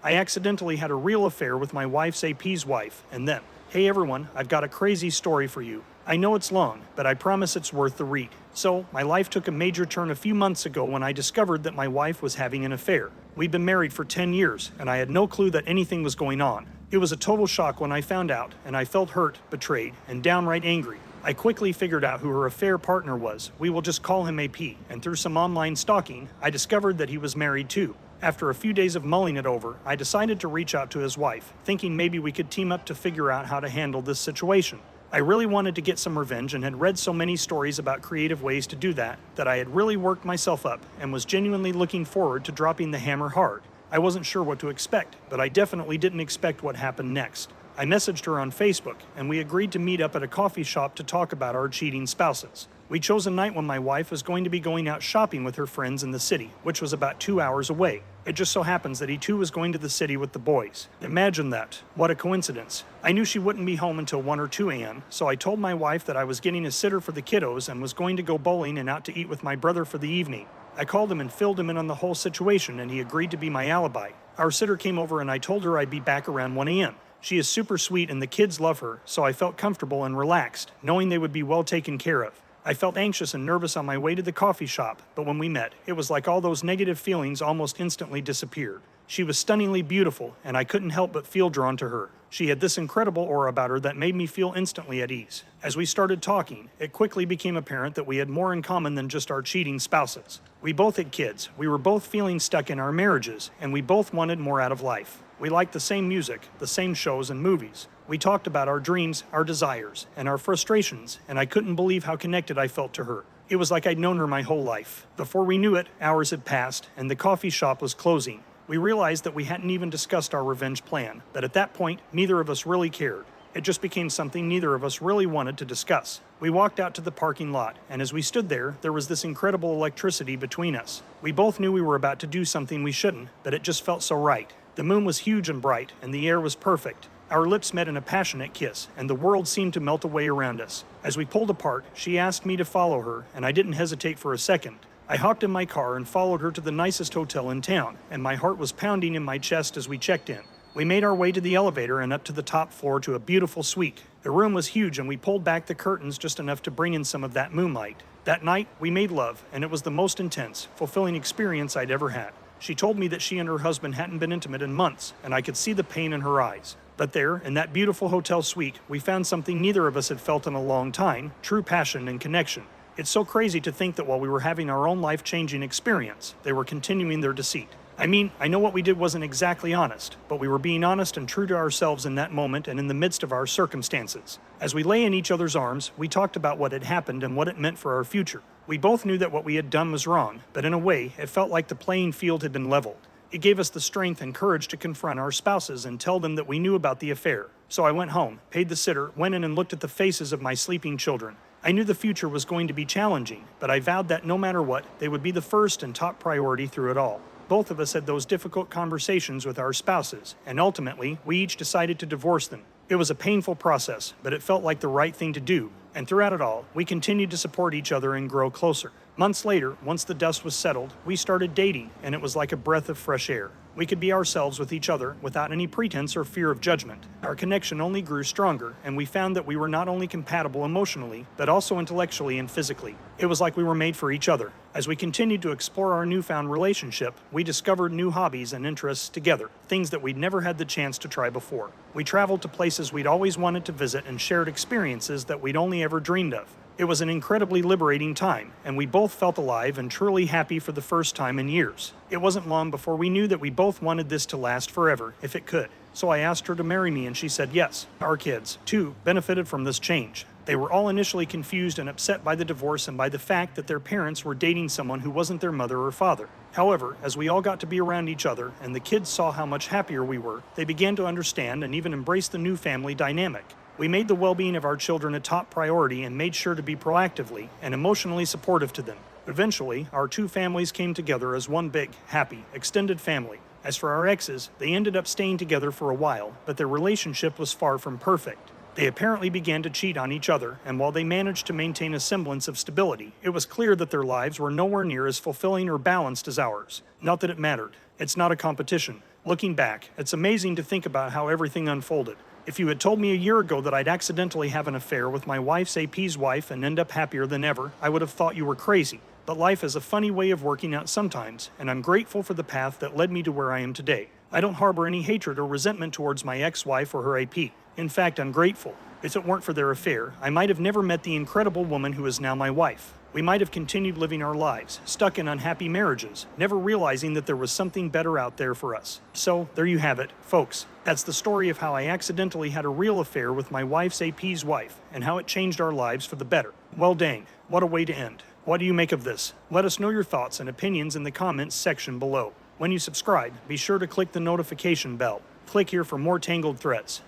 I accidentally had a real affair with my wife's AP's wife, and then, hey everyone, I've got a crazy story for you. I know it's long, but I promise it's worth the read. So, my life took a major turn a few months ago when I discovered that my wife was having an affair. We'd been married for 10 years, and I had no clue that anything was going on. It was a total shock when I found out, and I felt hurt, betrayed, and downright angry. I quickly figured out who her affair partner was. We will just call him AP, and through some online stalking, I discovered that he was married too. After a few days of mulling it over, I decided to reach out to his wife, thinking maybe we could team up to figure out how to handle this situation. I really wanted to get some revenge and had read so many stories about creative ways to do that I had really worked myself up and was genuinely looking forward to dropping the hammer hard. I wasn't sure what to expect, but I definitely didn't expect what happened next. I messaged her on Facebook, and we agreed to meet up at a coffee shop to talk about our cheating spouses. We chose a night when my wife was going to be going out shopping with her friends in the city, which was about 2 hours away. It just so happens that he too was going to the city with the boys. Imagine that. What a coincidence. I knew she wouldn't be home until 1 or 2 a.m., so I told my wife that I was getting a sitter for the kiddos and was going to go bowling and out to eat with my brother for the evening. I called him and filled him in on the whole situation, and he agreed to be my alibi. Our sitter came over and I told her I'd be back around 1 a.m. She is super sweet and the kids love her, so I felt comfortable and relaxed, knowing they would be well taken care of. I felt anxious and nervous on my way to the coffee shop, but when we met, it was like all those negative feelings almost instantly disappeared. She was stunningly beautiful, and I couldn't help but feel drawn to her. She had this incredible aura about her that made me feel instantly at ease. As we started talking, it quickly became apparent that we had more in common than just our cheating spouses. We both had kids, we were both feeling stuck in our marriages, and we both wanted more out of life. We liked the same music, the same shows and movies. We talked about our dreams, our desires, and our frustrations, and I couldn't believe how connected I felt to her. It was like I'd known her my whole life. Before we knew it, hours had passed, and the coffee shop was closing. We realized that we hadn't even discussed our revenge plan, but at that point, neither of us really cared. It just became something neither of us really wanted to discuss. We walked out to the parking lot, and as we stood there was this incredible electricity between us. We both knew we were about to do something we shouldn't, but it just felt so right. The moon was huge and bright, and the air was perfect. Our lips met in a passionate kiss, and the world seemed to melt away around us. As we pulled apart, she asked me to follow her, and I didn't hesitate for a second. I hopped in my car and followed her to the nicest hotel in town, and my heart was pounding in my chest as we checked in. We made our way to the elevator and up to the top floor to a beautiful suite. The room was huge, and we pulled back the curtains just enough to bring in some of that moonlight. That night, we made love, and it was the most intense, fulfilling experience I'd ever had. She told me that she and her husband hadn't been intimate in months, and I could see the pain in her eyes. But there, in that beautiful hotel suite, we found something neither of us had felt in a long time: true passion and connection. It's so crazy to think that while we were having our own life-changing experience, they were continuing their deceit. I mean, I know what we did wasn't exactly honest, but we were being honest and true to ourselves in that moment and in the midst of our circumstances. As we lay in each other's arms, we talked about what had happened and what it meant for our future. We both knew that what we had done was wrong, but in a way, it felt like the playing field had been leveled. It gave us the strength and courage to confront our spouses and tell them that we knew about the affair. So I went home, paid the sitter, went in and looked at the faces of my sleeping children. I knew the future was going to be challenging, but I vowed that no matter what, they would be the first and top priority through it all. Both of us had those difficult conversations with our spouses, and ultimately, we each decided to divorce them. It was a painful process, but it felt like the right thing to do, and throughout it all, we continued to support each other and grow closer. Months later, once the dust was settled, we started dating, and it was like a breath of fresh air. We could be ourselves with each other without any pretense or fear of judgment. Our connection only grew stronger, and we found that we were not only compatible emotionally, but also intellectually and physically. It was like we were made for each other. As we continued to explore our newfound relationship, we discovered new hobbies and interests together, things that we'd never had the chance to try before. We traveled to places we'd always wanted to visit and shared experiences that we'd only ever dreamed of. It was an incredibly liberating time, and we both felt alive and truly happy for the first time in years. It wasn't long before we knew that we both wanted this to last forever, if it could. So I asked her to marry me, and she said yes. Our kids, too, benefited from this change. They were all initially confused and upset by the divorce and by the fact that their parents were dating someone who wasn't their mother or father. However, as we all got to be around each other and the kids saw how much happier we were, they began to understand and even embrace the new family dynamic. We made the well-being of our children a top priority and made sure to be proactively and emotionally supportive to them. Eventually, our two families came together as one big, happy, extended family. As for our exes, they ended up staying together for a while, but their relationship was far from perfect. They apparently began to cheat on each other, and while they managed to maintain a semblance of stability, it was clear that their lives were nowhere near as fulfilling or balanced as ours. Not that it mattered. It's not a competition. Looking back, it's amazing to think about how everything unfolded. If you had told me a year ago that I'd accidentally have an affair with my wife's AP's wife and end up happier than ever, I would have thought you were crazy. But life has a funny way of working out sometimes, and I'm grateful for the path that led me to where I am today. I don't harbor any hatred or resentment towards my ex-wife or her AP. In fact, I'm grateful. If it weren't for their affair, I might have never met the incredible woman who is now my wife. We might have continued living our lives, stuck in unhappy marriages, never realizing that there was something better out there for us. So, there you have it, folks. That's the story of how I accidentally had a real affair with my wife's AP's wife, and how it changed our lives for the better. Well dang, what a way to end. What do you make of this? Let us know your thoughts and opinions in the comments section below. When you subscribe, be sure to click the notification bell. Click here for more Tangled threads.